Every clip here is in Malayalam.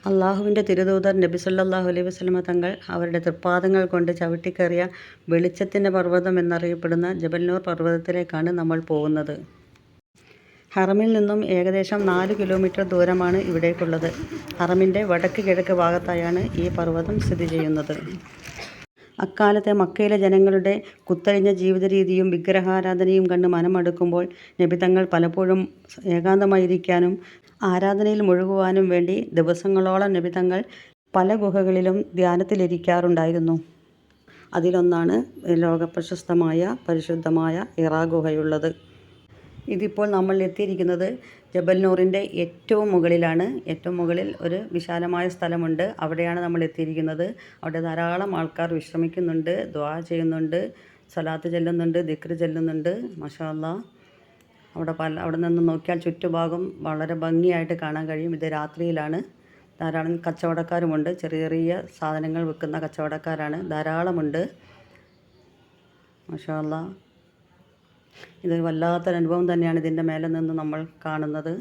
അള്ളാഹുവിൻ്റെ തിരുദൂതർ നബി സല്ലല്ലാഹു അലൈഹി വസല്ലമ തങ്ങൾ അവരുടെ തൃപ്പാദങ്ങൾ കൊണ്ട് ചവിട്ടിക്കേറിയ വെളിച്ചത്തിൻ്റെ പർവ്വതം എന്നറിയപ്പെടുന്ന ജബൽ നൂർ പർവ്വതത്തിലേക്കാണ് നമ്മൾ പോകുന്നത്. ഹറമിൽ നിന്നും ഏകദേശം 4 കിലോമീറ്റർ ദൂരമാണ് ഇവിടേക്കുള്ളത്. ഹറമിൻ്റെ വടക്ക് കിഴക്ക് ഭാഗത്തായാണ് ഈ പർവ്വതം സ്ഥിതി ചെയ്യുന്നത്. അക്കാലത്തെ മക്കയിലെ ജനങ്ങളുടെ കുത്തഴിഞ്ഞ ജീവിതരീതിയും വിഗ്രഹാരാധനയും കണ്ട് മനമടുക്കുമ്പോൾ നബി തങ്ങൾ പലപ്പോഴും ഏകാന്തമായിരിക്കാനും ആരാധനയിൽ മുഴുകുവാനും വേണ്ടി ദിവസങ്ങളോളം നബി തങ്ങൾ പല ഗുഹകളിലും ധ്യാനത്തിലിരിക്കാറുണ്ടായിരുന്നു. അതിലൊന്നാണ് ലോകപ്രശസ്തമായ പരിശുദ്ധമായ ഹിറാ ഗുഹയുള്ളത്. ഇതിപ്പോൾ നമ്മൾ എത്തിയിരിക്കുന്നത് ജബൽ നൂറിൻ്റെ ഏറ്റവും മുകളിലാണ്. ഏറ്റവും മുകളിൽ ഒരു വിശാലമായ സ്ഥലമുണ്ട്. അവിടെയാണ് നമ്മൾ എത്തിയിരിക്കുന്നത്. അവിടെ ധാരാളം ആൾക്കാർ വിശ്രമിക്കുന്നുണ്ട്, ദുആ ചെയ്യുന്നുണ്ട്, സ്വലാത്ത് ചെല്ലുന്നുണ്ട്, ദിക്ർ ചെല്ലുന്നുണ്ട്. മാഷാ അല്ലാഹ്. അവിടെ നിന്ന് നോക്കിയാൽ ചുറ്റുഭാഗം വളരെ ഭംഗിയായിട്ട് കാണാൻ കഴിയും. ഇത് രാത്രിയിലാണ്. ധാരാളം കച്ചവടക്കാരുമുണ്ട്. ചെറിയ ചെറിയ സാധനങ്ങൾ വിൽക്കുന്ന കച്ചവടക്കാരാണ് ധാരാളമുണ്ട്. മാഷാ അല്ലാഹ്. ഇത് വല്ലാത്തൊരു അനുഭവം തന്നെയാണ് ഇതിൻ്റെ മേലെ നിന്ന് നമ്മൾ കാണുന്നത്.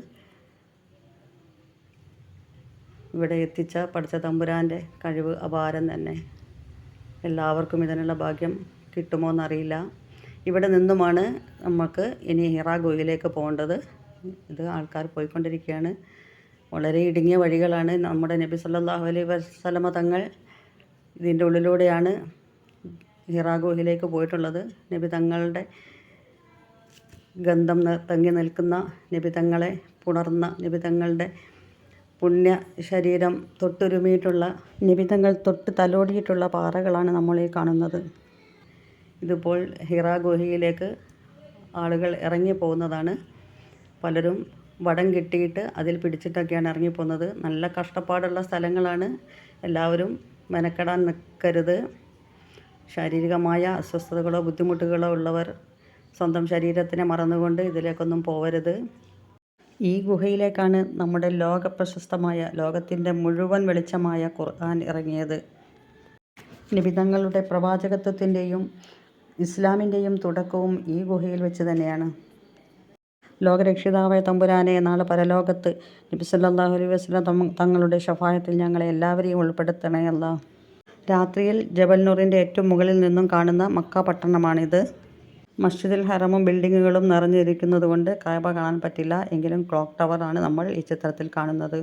ഇവിടെ എത്തിച്ച പടച്ച തമ്പുരാൻ്റെ കഴിവ് അപാരം തന്നെ. എല്ലാവർക്കും ഇതിനുള്ള ഭാഗ്യം കിട്ടുമോ എന്നറിയില്ല. ഇവിടെ നിന്നുമാണ് നമുക്ക് ഇനി ഹിറാ ഗുഹയിലേക്ക് പോകേണ്ടത്. ഇത് ആൾക്കാർ പോയിക്കൊണ്ടിരിക്കുകയാണ്. വളരെ ഇടുങ്ങിയ വഴികളാണ്. നമ്മുടെ നബി സല്ലല്ലാഹു അലൈഹി വസല്ലമ തങ്ങൾ ഇതിൻ്റെ ഉള്ളിലൂടെയാണ് ഹിറാ ഗുഹയിലേക്ക് പോയിട്ടുള്ളത്. നബി തങ്ങളുടെ ഗന്ധം തങ്ങി നിൽക്കുന്ന, നബി തങ്ങളെ പുണർന്ന, നബി തങ്ങളുടെ പുണ്യ ശരീരം തൊട്ടുരുമിയിട്ടുള്ള, നബി തങ്ങൾ തൊട്ട് തലോടിയിട്ടുള്ള പാറകളാണ് നമ്മൾ ഈ കാണുന്നത്. ഇതിപ്പോൾ ഹിറാ ഗുഹയിലേക്ക് ആളുകൾ ഇറങ്ങി പോകുന്നതാണ്. പലരും വടം കിട്ടിയിട്ട് അതിൽ പിടിച്ചിട്ടൊക്കെയാണ് ഇറങ്ങിപ്പോകുന്നത്. നല്ല കഷ്ടപ്പാടുള്ള സ്ഥലങ്ങളാണ്. എല്ലാവരും മെനക്കെടാൻ നിൽക്കരുത്. ശാരീരികമായ അസ്വസ്ഥതകളോ ബുദ്ധിമുട്ടുകളോ ഉള്ളവർ സ്വന്തം ശരീരത്തിനെ മറന്നുകൊണ്ട് ഇതിലേക്കൊന്നും പോവരുത്. ഈ ഗുഹയിലേക്കാണ് നമ്മുടെ ലോകപ്രശസ്തമായ, ലോകത്തിൻ്റെ മുഴുവൻ വെളിച്ചമായ ഖുർആൻ ഇറങ്ങിയത്. നബി തങ്ങളുടെ പ്രവാചകത്വത്തിൻ്റെയും ഇസ്ലാമിൻ്റെയും തുടക്കവും ഈ ഗുഹയിൽ വെച്ച് തന്നെയാണ്. ലോകരക്ഷിതാവായ തമ്പുരാനെ, നാളെ പരലോകത്ത് നബി സല്ലല്ലാഹു അലൈഹി വസല്ലം തങ്ങളുടെ ശഫാഅത്തിൽ ഞങ്ങളെ എല്ലാവരെയും ഉൾപ്പെടുത്തണേ അല്ലാ. രാത്രിയിൽ ജബൽ നൂറിൻ്റെ ഏറ്റവും മുകളിൽ നിന്നും കാണുന്ന മക്ക പട്ടണമാണിത്. മസ്ജിദുൽ ഹറമും ബിൽഡിങ്ങുകളും നിറഞ്ഞിരിക്കുന്നത് കൊണ്ട് കഅബ കാണാൻ പറ്റില്ല. എങ്കിലും ക്ലോക്ക് ടവർ ആണ് നമ്മൾ ഈ ചിത്രത്തിൽ കാണുന്നത്.